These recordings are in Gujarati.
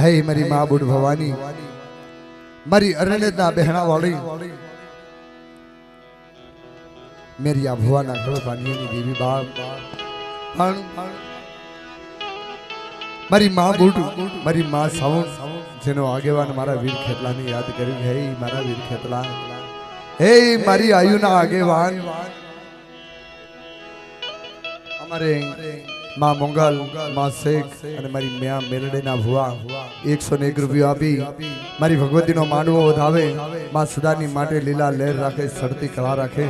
હે મારી માં બુડ ભવાની મારી અરણ્યના બહેણા વાળી मेरी आ भुवाना घर पानी देवी बाप मारी मां बूट मारी मां सावण जेनो આગેવાન મારા વીર ખેતલાની યાદ કરી હે મારા વીર ખેતલા હે મારી આયુના આગેવાન અમારે માં મોંગલ માં શેખ અને મારી મ્યા મેલડીના ભુવા 101 રૂપિયા આપી મારી ભગવતીનો માંડવો વધાવે માં સદાની માટે લીલા લહેર રાખે સડતી કળા રાખે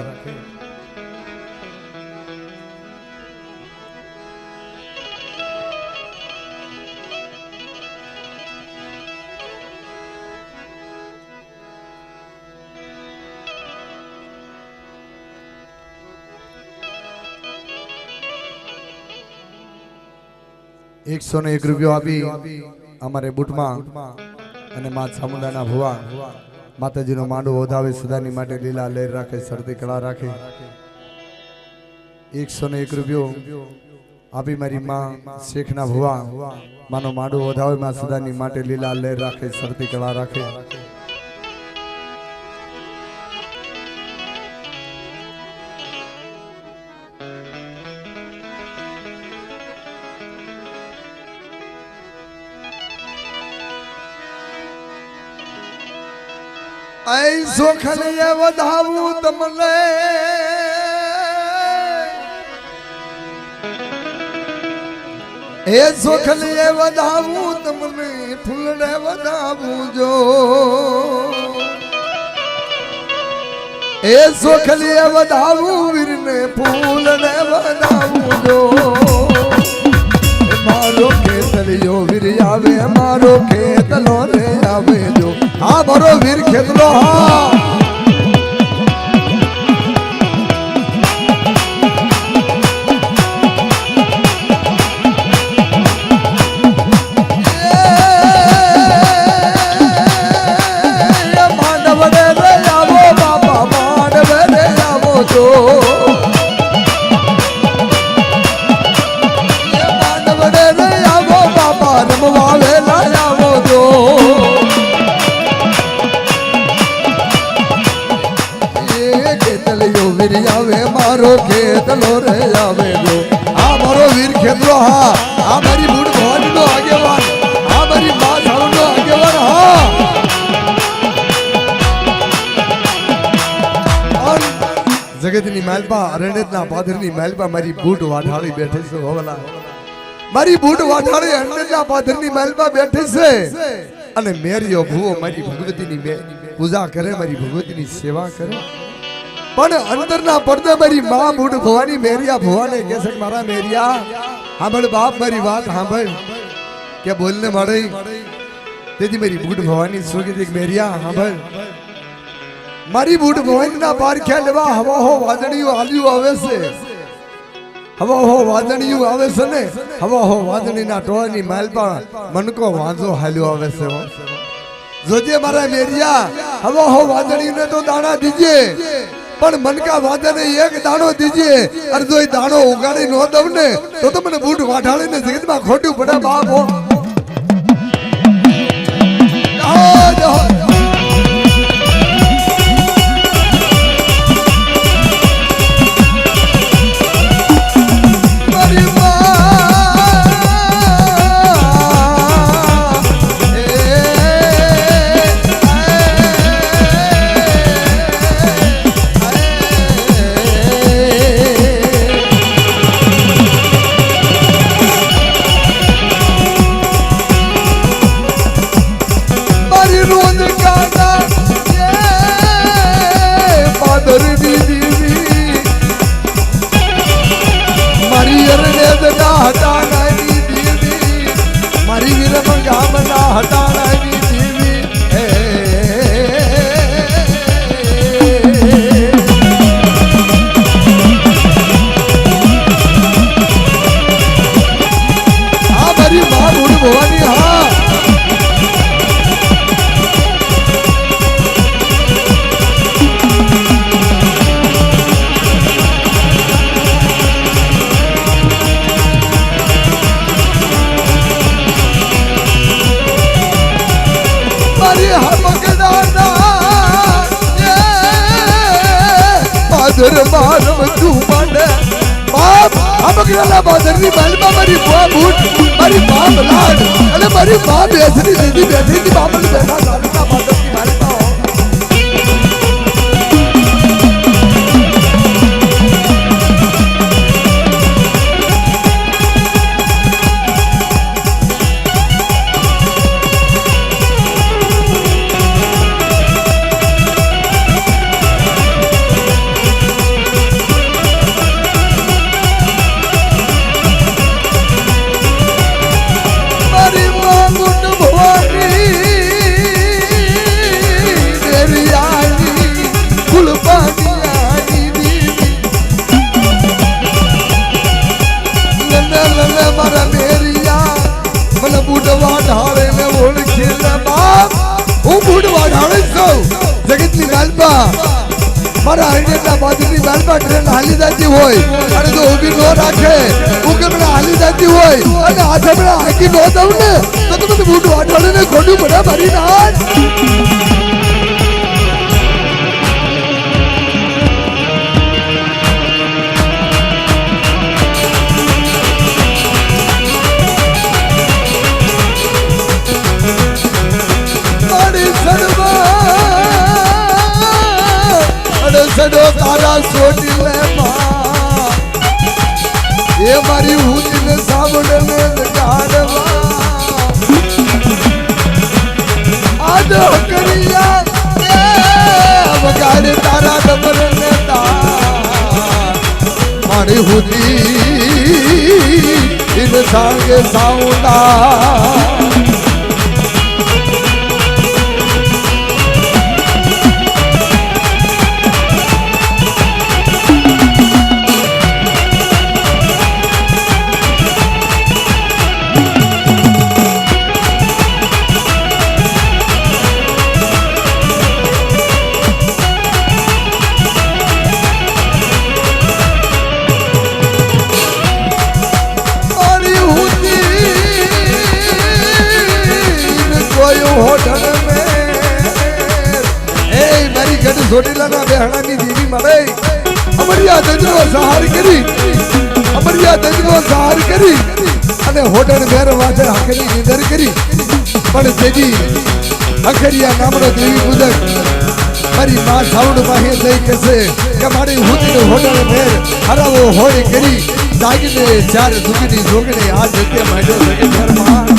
₹101 આપી અમારે બુટમાં અને માં ચામુંડાના ભુવા માતાજીનો માંડવો વધાવે સદાની માટે લીલા લહેર રાખે શરતી કળા રાખે ₹101 આપી મારી માં શેખના ભુવા માનો માંડવો વધાવે માં સદાની માટે લીલા લહેર રાખે શરતી કળા રાખે ऐसो खलिए वधावू तमने ऐसो खलिए वधावू तमने फूलने वधावू जो ऐसो खलिए वधावू वीरने फूलने वधावू जो मारो खेतलियो वीर आवे मारो खेतलो रे आवे जो हाँ मारो वीर खेतलो हाँ मांडवड़े रे आवो बाबा मांडवड़े आवो जो रमवावे लायावो जो ये खेतलियो वीर आवे मारो खेतलो रे आवे जो आ मारो वीर खेतलो हाँ आ मारी बूढ़ भवानी नो आगेवान आ मारी मां सावण नो आगेवान हाँ जगतनी मालपा अरण्यना पादरनी मालपा मारी बूढ़ वाढाળી બેઠી છે હોવલા મારી બૂટ વાઢાળી અરણ્યના પાદરની મહેલમાં બેઠી છે અને મેરિયો ભૂવો મારી ભગવતીની પૂજા કરે મારી ભગવતીની સેવા કરે પણ અંદરના પડદે મારી માં બૂટ ભવાની મેરિયા ભુવાને કહે છે મારા મેરિયા સાંભળ બાપ મારી વાત સાંભળ કે બોલને મળે તેથી મારી બૂટ ભવાની શું કીધી મેરિયા સાંભળ મારી બૂટ ભવાનીના પારખ્યા લેવા હવા હો વાદળીઓ હાલ્યું આવે છે हवा हो वादणियों आवे से ने हवा हो वादणी ना टोळनी मालपा मन को वांजो हाल्यो आवे से हो जोजे मारा मेरिया हवा हो वादणी ने तो दाना दीजिए पण मन का वादने एक दाणो दीजिए और जो दाणो उगाड़ी नो दव ने तो मने बूट वाढाળી ने जगत में खोटू पड़े बाप हो मारी वीर मंगामना हटाना देवी हाँ मारी मां बूढ़ भवानी हाँ મારી હમકડાના બાદર મારમ તું મને બાપ હમકડાના બાદરની મહેલમાં મારી બા બૂટ મારી બાપ લાડ અને મારી બા બેસરી દીદી બેઠી હતી બાપને બેઠા ગાડીના બાદરની મહેલમાં જગતની માલપા મારા હરણેના બાદરની માલપા ટ્રેન હાલી જતી હોય અને જો ઊભી ન રાખે ઉગમણા હાલી જતી હોય અને હાથમણા હાકી ન દઉં ને તો તમે બૂટ વાટાડીને ખોટું બધા ભરી નાખ સડો તારા સોટી લે એ મારી હુંને સાંભળને ગાડવા આજો કરિયા એ વગાડે તારા ડબરને તા મારી હુદી ઇન સાંગે સાઉન્ડા જોડીલાના બેહણાની દેવી મળે અમરિયા દજનો સહાર કરી અમરિયા દજનો સહાર કરી અને હોટલ મેર વાજે હકરી નિંદર કરી પણ તેજી અખરિયા નામનો દેવી પૂજક મારી માં સાઉન્ડ માહે જઈ કહેશે કે મારી હુતીનો હોટલ મેર હરાવો હોળી કરી જાગીને ચાર દુગની જોગણી આ જગ્યા માંડ્યો છે ઘરમાં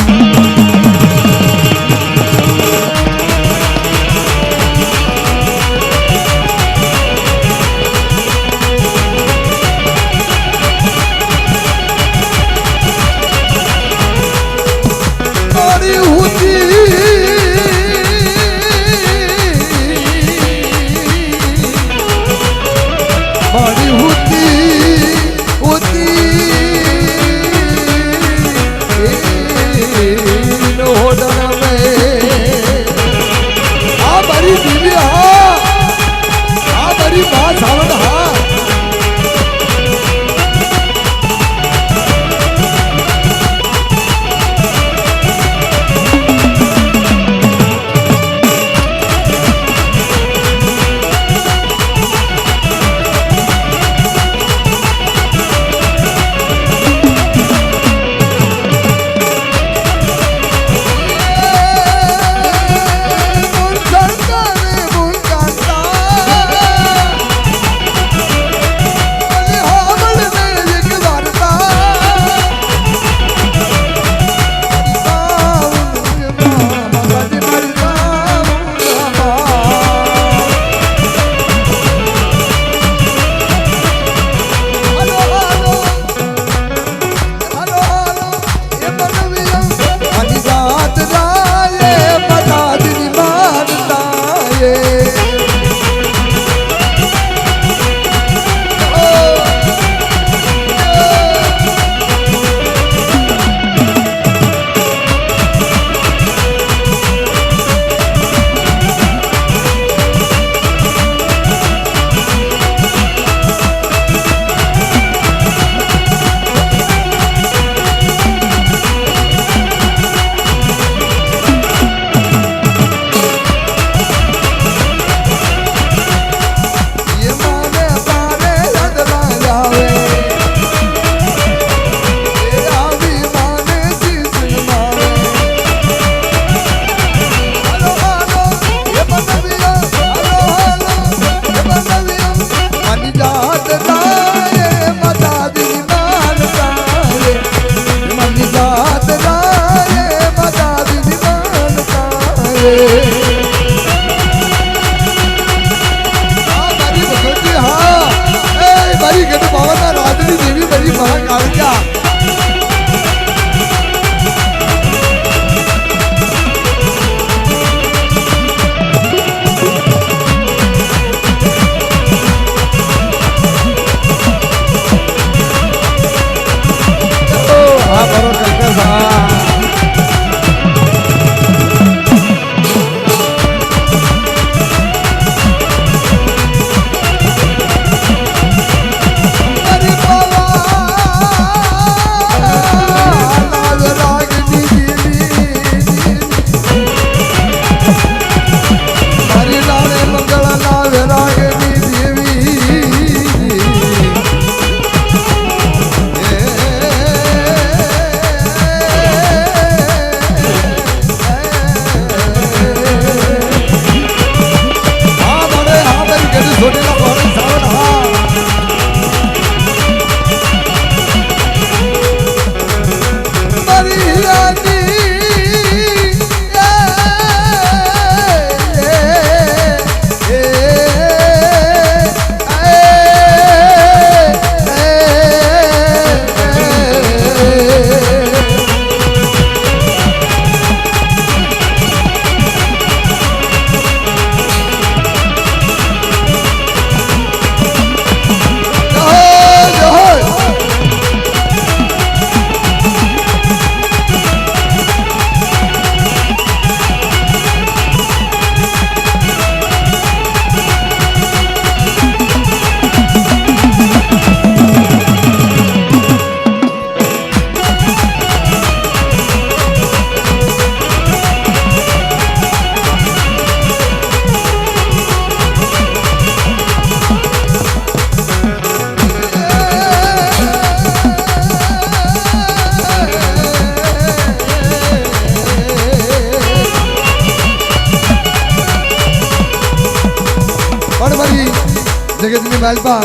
જગતની માલપા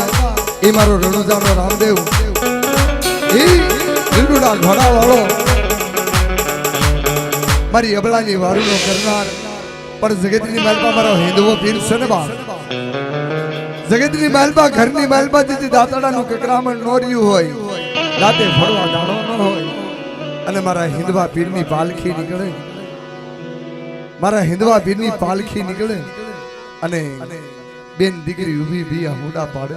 એ મારો રણુજાનો રામદેવ એ લીલુડા ઘોડા વાળો મારી અબળાની વારુનો કરનાર પણ જગતની માલપા મારો હિન્દવો પીર છે ને બા જગતની માલપા ઘરની માલપા જેથી દાતાડાનું કકરામણ નોર્યું હોય રાતે ફરવા દાડો ન હોય અને મારા હિન્દવા પીરની પાલખી નીકળે મારા હિન્દવા પીરની પાલખી નીકળે અને બેન દીકરી ઊભી બી હુડા પાડે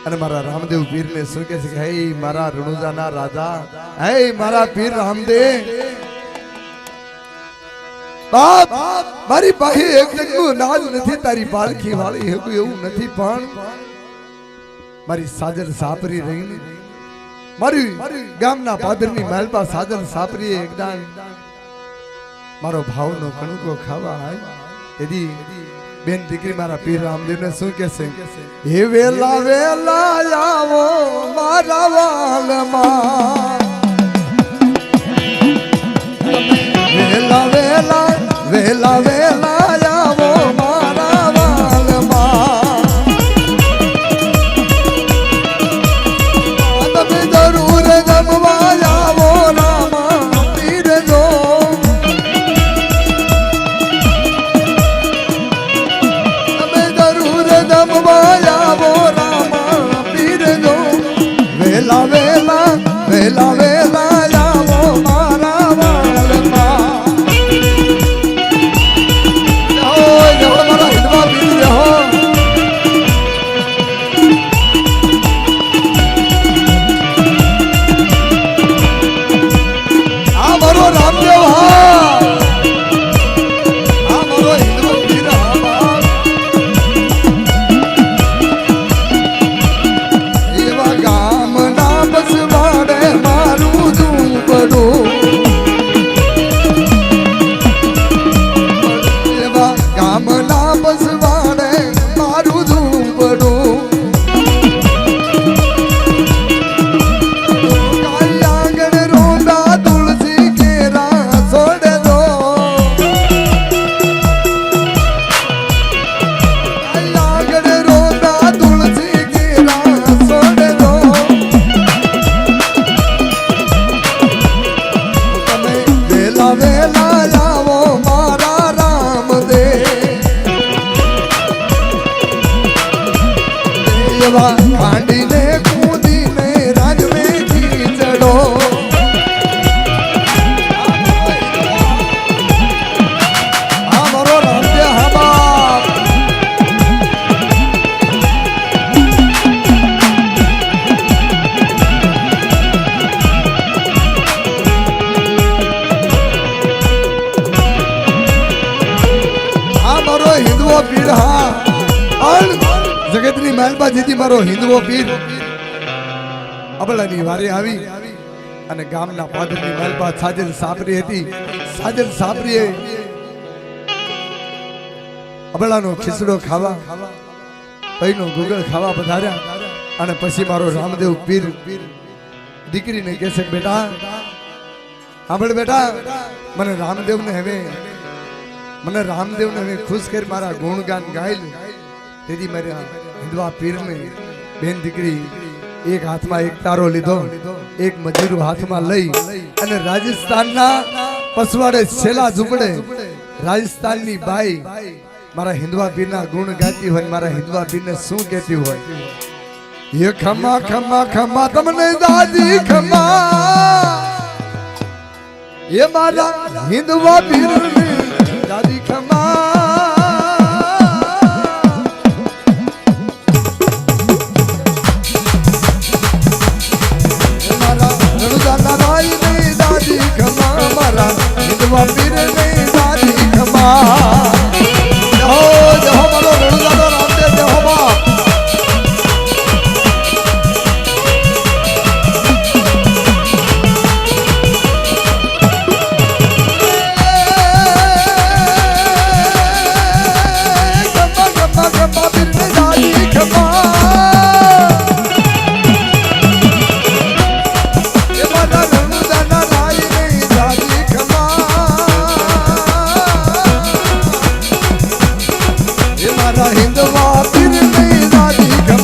અને મારા રામદેવ પીરને શું કહે છે કે હે મારા રણુજાના રાજા હે મારા પીર રામદેવ બાપ મારી પાસે એક જગનું નાજ નથી તારી પાલખી વાળી હેકું એવું નથી પણ મારી સાજર સાપરી રહીને મારી ગામના પાદરની માલપા સાજર સાપરીએ એકદાન મારો ભાવનો કણુકો ખાવા આય તેથી બેન દીકરી મારા પીર રામદેવને શું કહેશે હે વેલા વેલા આવો મારા વાલમાં વેલા વેલા વેલા વેલા આવો મારા વાલમાં તમે જરૂર જમવા આવો રામા પીર જો તમે જરૂર જમવા આવો રામા પીર જો વેલા વેલા વેલા વેલા આવો મારા વાલમાં ખાંડીને કૂદીને રાજમે ખીચડો આ મારો રામદેવ હાબા આ મારો હિન્દવો પીર હા જગતની માલપા જેથી મારો હિન્દવો પીર અબળાની વારે આવી અને ગામના પાદરની માલપા સાજલ સાપરી હતી સાજલ સાપરીએ અબળાનો ખીસડો ખાવા પૈનો ગુગળ ખાવા પધાર્યા અને પછી મારો રામદેવ પીર દીકરીને કહે છે બેટા સાંભળ બેટા મને રામદેવને હવે ખુશ કરી મારા ગુણગાન ગાય તેથી મારા હિન્દવા પીરને બેન દીકરી એક હાથમાં એક તારો લીધો એક મજૂર હાથમાં લઈ અને રાજસ્થાનના પસવાડે છેલા ઝૂંપડે રાજસ્થાનની બાઈ મારા હિન્દવા પીરના ગુણ ગાતી હોય મારા હિન્દવા પીરને શું કહેતી હોય ये खमा खमा खमा तमने दादी खमा ये मारा हिंदवा पीर ने दादी खमा मारा रणुजाना राय ने दादी खमा मारा हिंदवा पीर ने दादी खमा जहो जहो मारो रणुजाना रामदेव जहो बाप हिंदवा पीर ने दादी खमा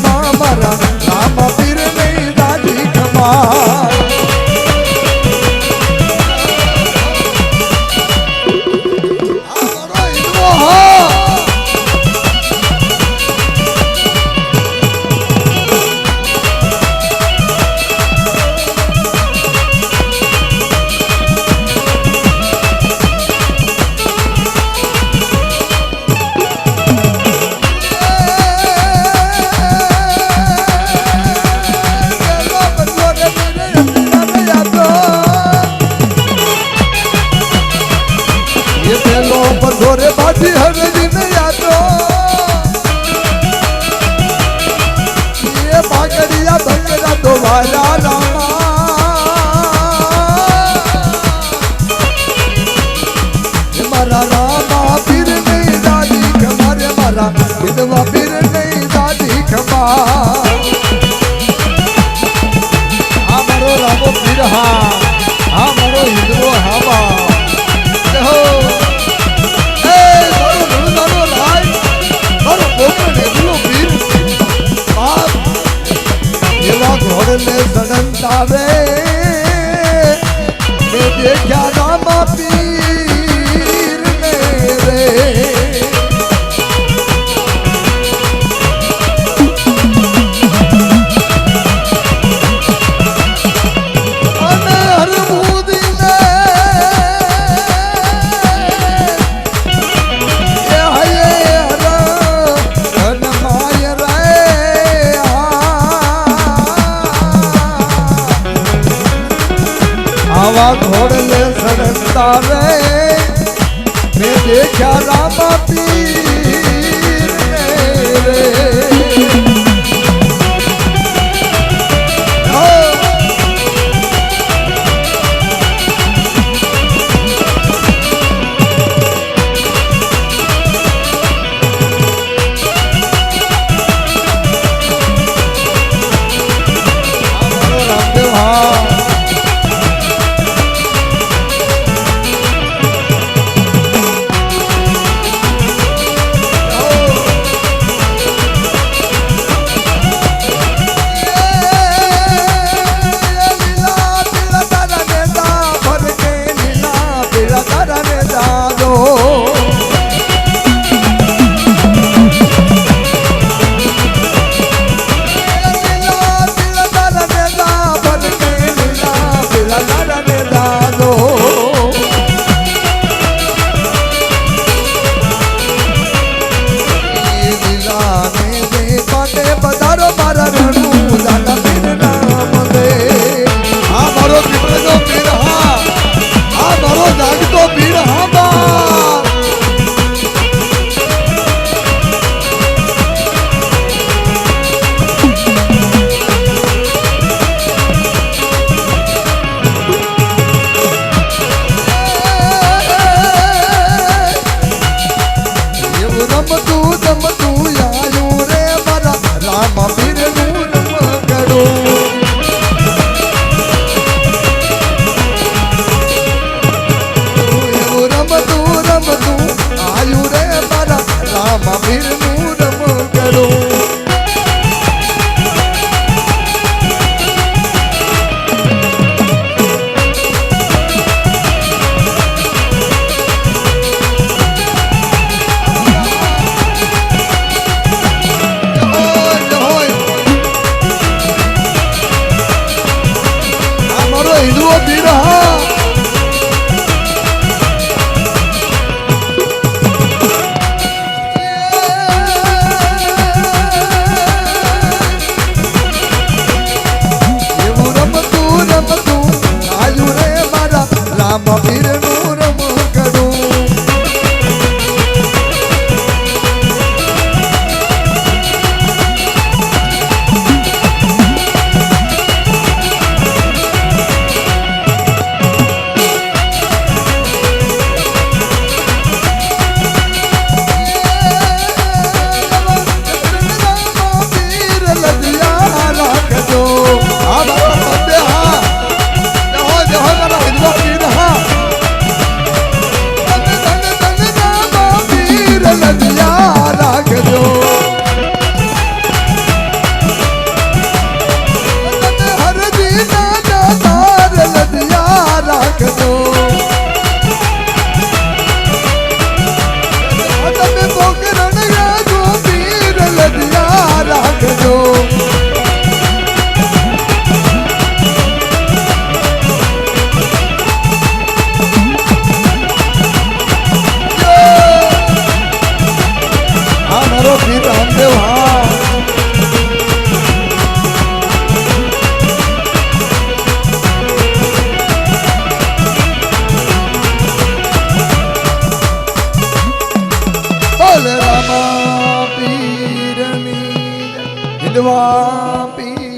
गोरे बाटी हरदी ने यादो ये भागड़िया भंगड़ा दोबारा रामा मारा रामा फिर नहीं दादी खमारे मारा विधवा फिर नहीं दादी खमा हमारो रामो फिर हमारो हिंदुओ हवा घोड़ने सड़नतावे मैं देखा रामा पीर मेरे हर बूदी ने घोड़ले सड़ता रे मैं देखा रामा पीर मेरे रामदेव વિધવા પીરની